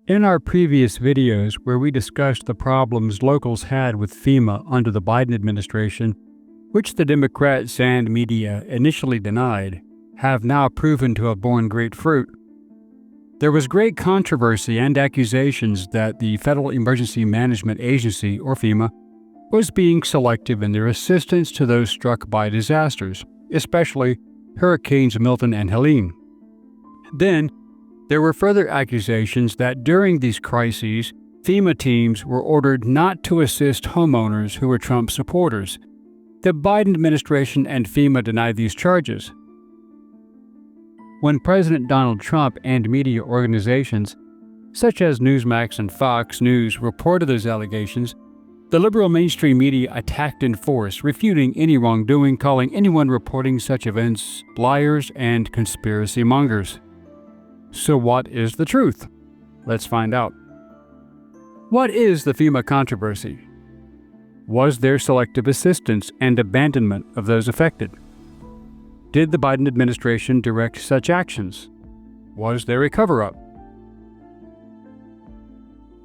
In our previous videos, where we discussed the problems locals had with FEMA under the Biden administration, which the Democrats and media initially denied, have now proven to have borne great fruit. There was great controversy and accusations that the Federal Emergency Management Agency, or FEMA, was being selective in their assistance to those struck by disasters, especially Hurricanes Milton and Helene. Then, there were further accusations that during these crises, FEMA teams were ordered not to assist homeowners who were Trump supporters. The Biden administration and FEMA denied these charges. When President Donald Trump and media organizations, such as Newsmax and Fox News, reported those allegations, the liberal mainstream media attacked in force, refuting any wrongdoing, calling anyone reporting such events liars and conspiracy mongers. So what is the truth? Let's find out. What is the FEMA controversy? Was there selective assistance and abandonment of those affected? Did the Biden administration direct such actions? Was there a cover-up?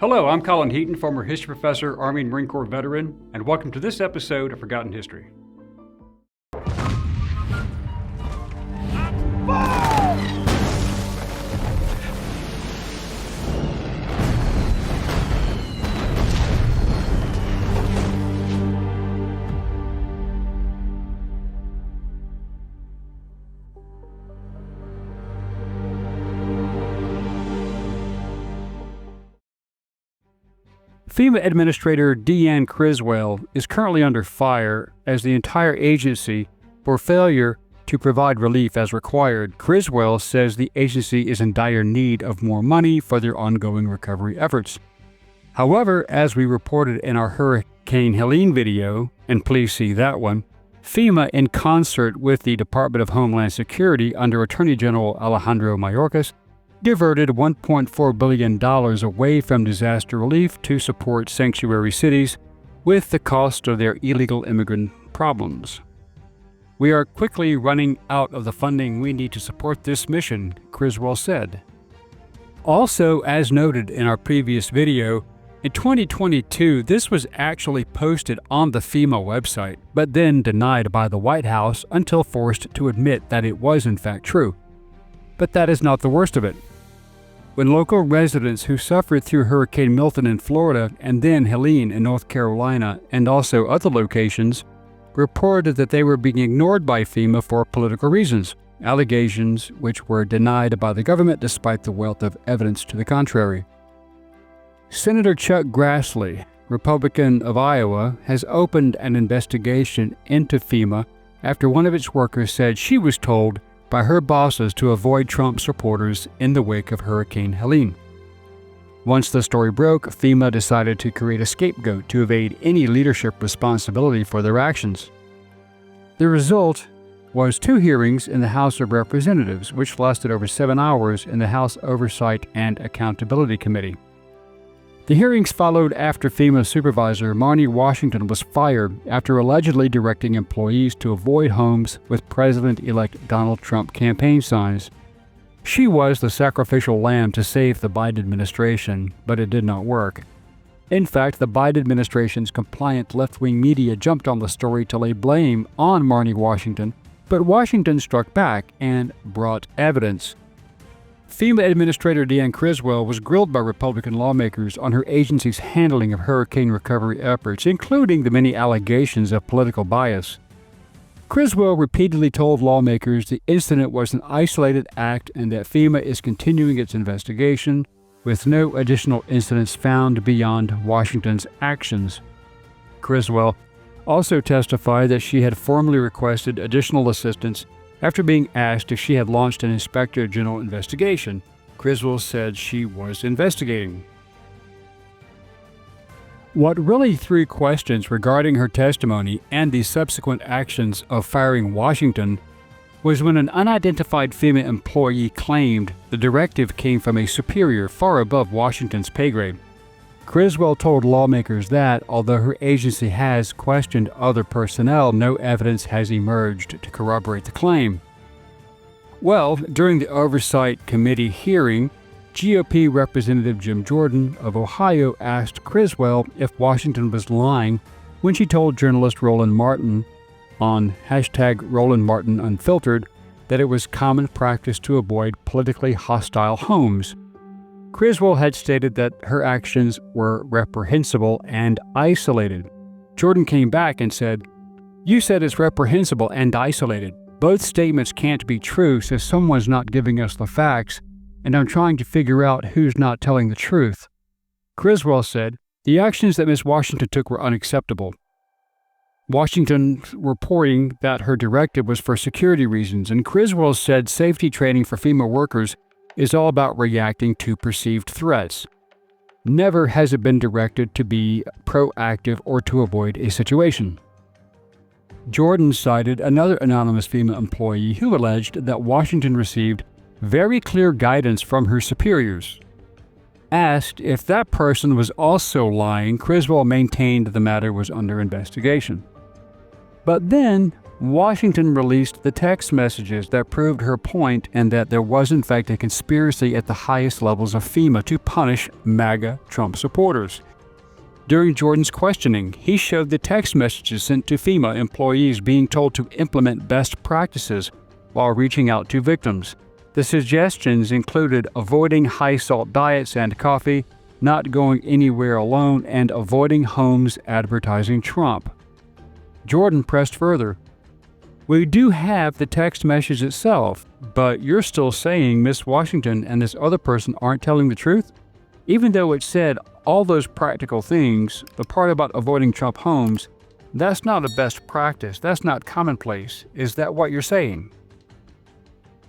Hello, I'm Colin Heaton, former history professor, Army and Marine Corps veteran, and welcome to this episode of Forgotten History. FEMA Administrator Deanne Criswell is currently under fire as the entire agency for failure to provide relief as required. Criswell says the agency is in dire need of more money for their ongoing recovery efforts. However, as we reported in our Hurricane Helene video, and please see that one, FEMA, in concert with the Department of Homeland Security under Attorney General Alejandro Mayorkas, diverted $1.4 billion away from disaster relief to support sanctuary cities with the cost of their illegal immigrant problems. We are quickly running out of the funding we need to support this mission, Criswell said. Also, as noted in our previous video, in 2022, this was actually posted on the FEMA website, but then denied by the White House until forced to admit that it was in fact true. But that is not the worst of it. When local residents who suffered through Hurricane Milton in Florida and then Helene in North Carolina and also other locations reported that they were being ignored by FEMA for political reasons, allegations which were denied by the government despite the wealth of evidence to the contrary. Senator Chuck Grassley, Republican of Iowa, has opened an investigation into FEMA after one of its workers said she was told by her bosses to avoid Trump supporters in the wake of Hurricane Helene. Once the story broke, FEMA decided to create a scapegoat to evade any leadership responsibility for their actions. The result was 2 hearings in the House of Representatives, which lasted over 7 hours in the House Oversight and Accountability Committee. The hearings followed after FEMA supervisor Marnie Washington was fired after allegedly directing employees to avoid homes with President-elect Donald Trump campaign signs. She was the sacrificial lamb to save the Biden administration, but it did not work. In fact, the Biden administration's compliant left-wing media jumped on the story to lay blame on Marnie Washington, but Washington struck back and brought evidence. FEMA Administrator Deanne Criswell was grilled by Republican lawmakers on her agency's handling of hurricane recovery efforts, including the many allegations of political bias. Criswell repeatedly told lawmakers the incident was an isolated act and that FEMA is continuing its investigation, with no additional incidents found beyond Washington's actions. Criswell also testified that she had formally requested additional assistance after being asked if she had launched an Inspector General investigation. Criswell said she was investigating. What really threw questions regarding her testimony and the subsequent actions of firing Washington was when an unidentified FEMA employee claimed the directive came from a superior far above Washington's pay grade. Criswell told lawmakers that, although her agency has questioned other personnel, no evidence has emerged to corroborate the claim. Well, during the Oversight Committee hearing, GOP Representative Jim Jordan of Ohio asked Criswell if Washington was lying when she told journalist Roland Martin on #RolandMartinUnfiltered that it was common practice to avoid politically hostile homes. Criswell had stated that her actions were reprehensible and isolated. Jordan came back and said, "You said it's reprehensible and isolated. Both statements can't be true, so someone's not giving us the facts, and I'm trying to figure out who's not telling the truth." Criswell said, "The actions that Ms. Washington took were unacceptable. Washington reporting that her directive was for security reasons, and Criswell said safety training for FEMA workers is all about reacting to perceived threats. Never has it been directed to be proactive or to avoid a situation." Jordan cited another anonymous FEMA employee who alleged that Washington received very clear guidance from her superiors. Asked if that person was also lying, Criswell maintained the matter was under investigation. But then, Washington released the text messages that proved her point and that there was in fact a conspiracy at the highest levels of FEMA to punish MAGA Trump supporters. During Jordan's questioning, he showed the text messages sent to FEMA employees being told to implement best practices while reaching out to victims. The suggestions included avoiding high-salt diets and coffee, not going anywhere alone, and avoiding homes advertising Trump. Jordan pressed further, "We do have the text message itself, but you're still saying Miss Washington and this other person aren't telling the truth? Even though it said all those practical things, the part about avoiding Trump homes, that's not a best practice, that's not commonplace. Is that what you're saying?"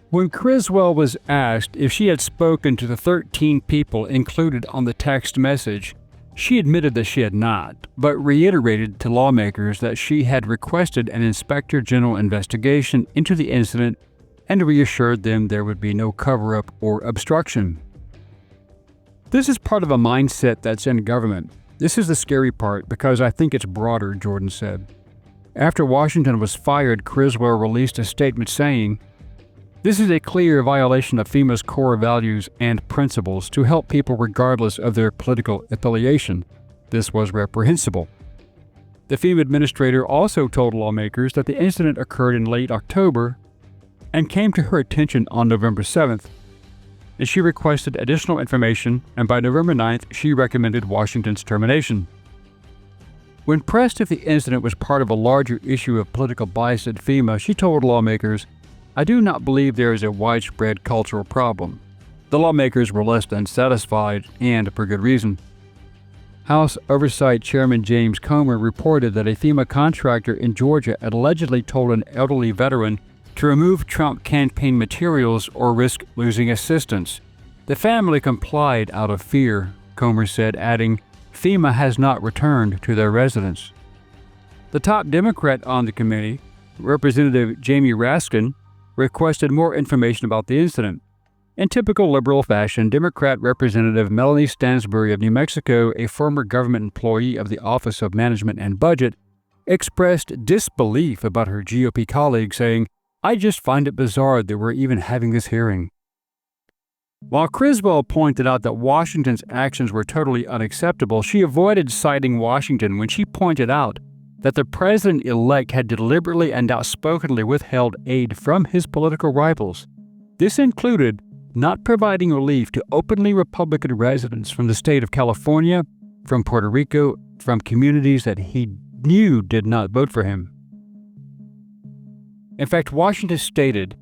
When Criswell was asked if she had spoken to the 13 people included on the text message, she admitted that she had not, but reiterated to lawmakers that she had requested an inspector general investigation into the incident and reassured them there would be no cover-up or obstruction. "This is part of a mindset that's in government. This is the scary part because I think it's broader," Jordan said. After Washington was fired, Criswell released a statement saying, "This is a clear violation of FEMA's core values and principles to help people regardless of their political affiliation. This was reprehensible." The FEMA administrator also told lawmakers that the incident occurred in late October and came to her attention on November 7th, and she requested additional information, and by November 9th, she recommended Washington's termination. When pressed if the incident was part of a larger issue of political bias at FEMA, she told lawmakers, "I do not believe there is a widespread cultural problem." The lawmakers were less than satisfied, and for good reason. House Oversight Chairman James Comer reported that a FEMA contractor in Georgia had allegedly told an elderly veteran to remove Trump campaign materials or risk losing assistance. The family complied out of fear, Comer said, adding, "FEMA has not returned to their residence." The top Democrat on the committee, Representative Jamie Raskin, requested more information about the incident. In typical liberal fashion, Democrat Representative Melanie Stansbury of New Mexico, a former government employee of the Office of Management and Budget, expressed disbelief about her GOP colleague, saying, "I just find it bizarre that we're even having this hearing." While Criswell pointed out that Washington's actions were totally unacceptable, she avoided citing Washington when she pointed out that the president-elect had deliberately and outspokenly withheld aid from his political rivals. This included not providing relief to openly Republican residents from the state of California, from Puerto Rico, from communities that he knew did not vote for him. In fact, Washington stated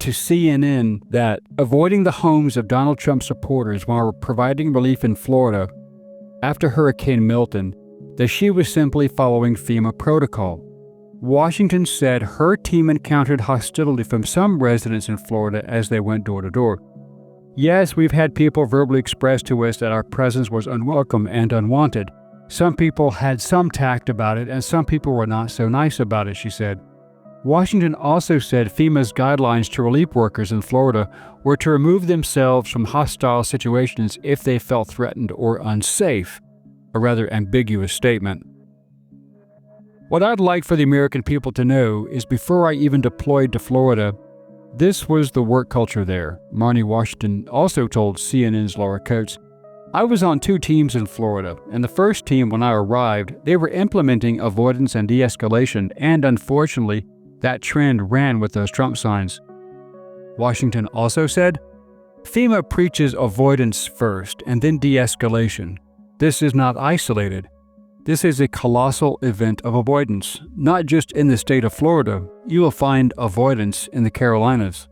to CNN that avoiding the homes of Donald Trump supporters while providing relief in Florida after Hurricane Milton, that she was simply following FEMA protocol. Washington said her team encountered hostility from some residents in Florida as they went door to door. "Yes, we've had people verbally express to us that our presence was unwelcome and unwanted. Some people had some tact about it, and some people were not so nice about it," she said. Washington also said FEMA's guidelines to relief workers in Florida were to remove themselves from hostile situations if they felt threatened or unsafe. A rather ambiguous statement. "What I'd like for the American people to know is before I even deployed to Florida, This was the work culture there. Marnie Washington also told CNN's Laura Coates, "I was on 2 teams in Florida, and the first team, when I arrived, they were implementing avoidance and de-escalation, and unfortunately, that trend ran with those Trump signs." Washington also said, "FEMA preaches avoidance first and then de-escalation. This is not isolated. This is a colossal event of avoidance. Not just in the state of Florida, you will find avoidance in the Carolinas."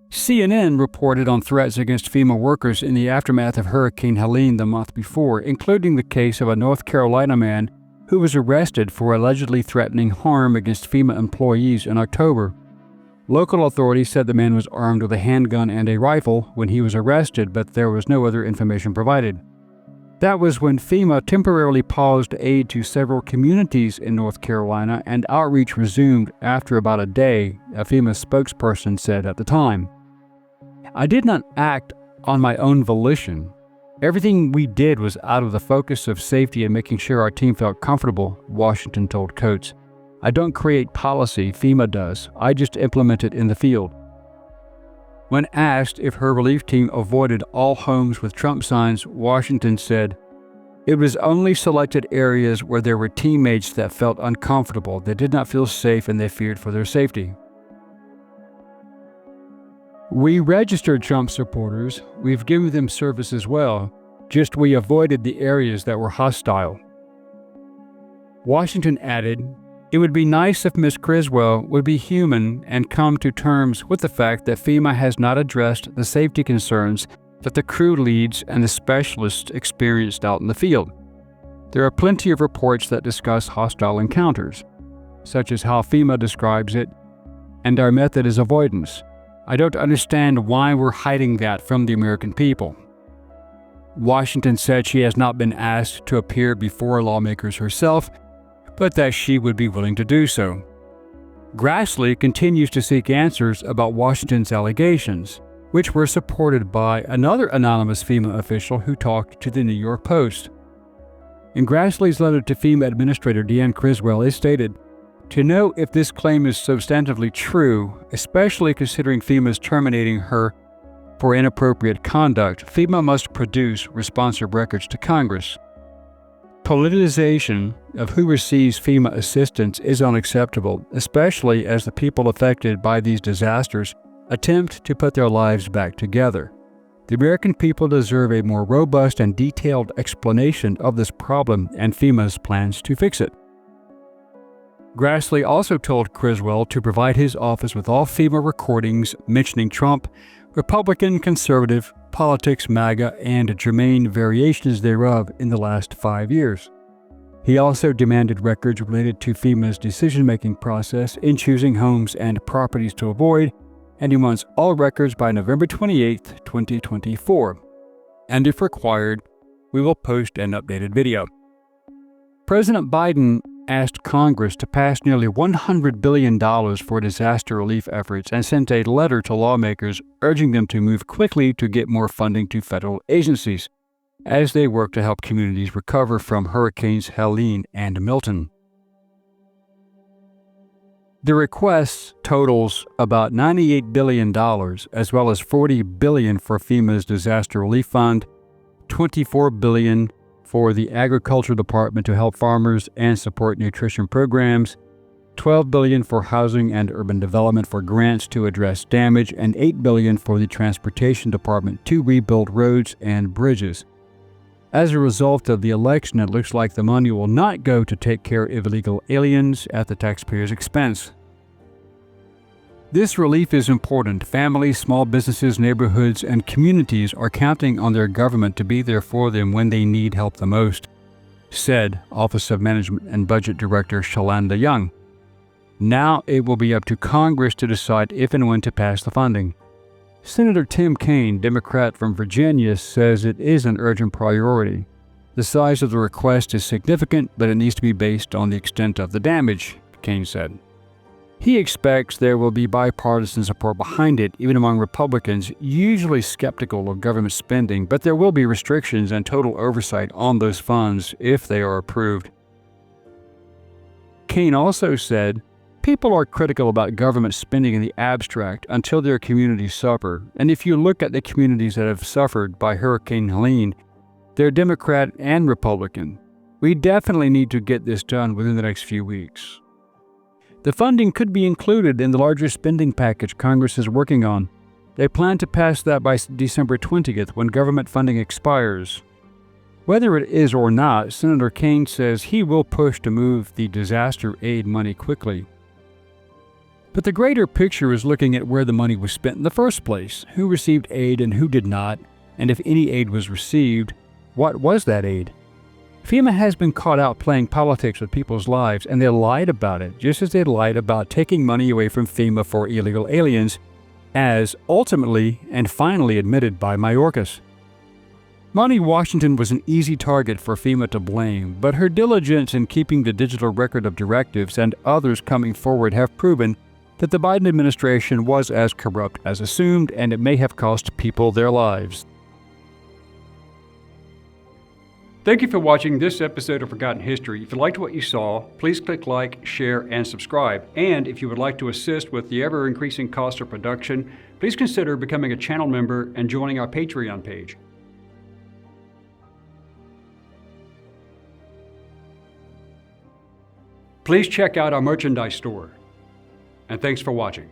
CNN reported on threats against FEMA workers in the aftermath of Hurricane Helene the month before, including the case of a North Carolina man who was arrested for allegedly threatening harm against FEMA employees in October. Local authorities said the man was armed with a handgun and a rifle when he was arrested, but there was no other information provided. That was when FEMA temporarily paused aid to several communities in North Carolina and outreach resumed after about a day, a FEMA spokesperson said at the time. "I did not act on my own volition. Everything we did was out of the focus of safety and making sure our team felt comfortable," Washington told Coates. "I don't create policy, FEMA does. I just implement it in the field." When asked if her relief team avoided all homes with Trump signs, Washington said, "It was only selected areas where there were teammates that felt uncomfortable, they did not feel safe, and they feared for their safety." "We registered Trump supporters. We've given them service as well. Just we avoided the areas that were hostile." Washington added, "It would be nice if Ms. Criswell would be human and come to terms with the fact that FEMA has not addressed the safety concerns that the crew leads and the specialists experienced out in the field. There are plenty of reports that discuss hostile encounters, such as how FEMA describes it, and our method is avoidance. I don't understand why we're hiding that from the American people." Washington said she has not been asked to appear before lawmakers herself, but that she would be willing to do so. Grassley continues to seek answers about Washington's allegations, which were supported by another anonymous FEMA official who talked to the New York Post. In Grassley's letter to FEMA Administrator Deanne Criswell, it stated, "To know if this claim is substantively true, especially considering FEMA is terminating her for inappropriate conduct, FEMA must produce responsive records to Congress. Politicization of who receives FEMA assistance is unacceptable, especially as the people affected by these disasters attempt to put their lives back together. The American people deserve a more robust and detailed explanation of this problem and FEMA's plans to fix it." Grassley also told Criswell to provide his office with all FEMA recordings mentioning Trump, Republican, conservative, politics, MAGA, and germane variations thereof in the last 5 years. He also demanded records related to FEMA's decision-making process in choosing homes and properties to avoid, and he wants all records by November 28, 2024. And if required, we will post an updated video. President Biden asked Congress to pass nearly $100 billion for disaster relief efforts and sent a letter to lawmakers urging them to move quickly to get more funding to federal agencies as they work to help communities recover from Hurricanes Helene and Milton. The request totals about $98 billion, as well as $40 billion for FEMA's Disaster Relief Fund, $24 billion for the Agriculture Department to help farmers and support nutrition programs, $12 billion for housing and urban development for grants to address damage, and $8 billion for the Transportation Department to rebuild roads and bridges. As a result of the election, it looks like the money will not go to take care of illegal aliens at the taxpayers' expense. This relief is important. Families, small businesses, neighborhoods, and communities are counting on their government to be there for them when they need help the most, said Office of Management and Budget Director Shalanda Young. Now it will be up to Congress to decide if and when to pass the funding. Senator Tim Kaine, Democrat from Virginia, says it is an urgent priority. The size of the request is significant, but it needs to be based on the extent of the damage, Kaine said. He expects there will be bipartisan support behind it, even among Republicans, usually skeptical of government spending, but there will be restrictions and total oversight on those funds if they are approved. Kaine also said, People are critical about government spending in the abstract until their communities suffer. And if you look at the communities that have suffered by Hurricane Helene, they're Democrat and Republican. We definitely need to get this done within the next few weeks. The funding could be included in the larger spending package Congress is working on. They plan to pass that by December 20th when government funding expires. Whether it is or not, Senator Kaine says he will push to move the disaster aid money quickly. But the greater picture is looking at where the money was spent in the first place, who received aid and who did not, and if any aid was received, what was that aid? FEMA has been caught out playing politics with people's lives, and they lied about it, just as they lied about taking money away from FEMA for illegal aliens, as ultimately and finally admitted by Mayorkas. Monty Washington was an easy target for FEMA to blame, but her diligence in keeping the digital record of directives and others coming forward have proven that the Biden administration was as corrupt as assumed, and it may have cost people their lives. Thank you for watching this episode of Forgotten History. If you liked what you saw, please click like, share, and subscribe. And if you would like to assist with the ever-increasing cost of production, please consider becoming a channel member and joining our Patreon page. Please check out our merchandise store. And thanks for watching.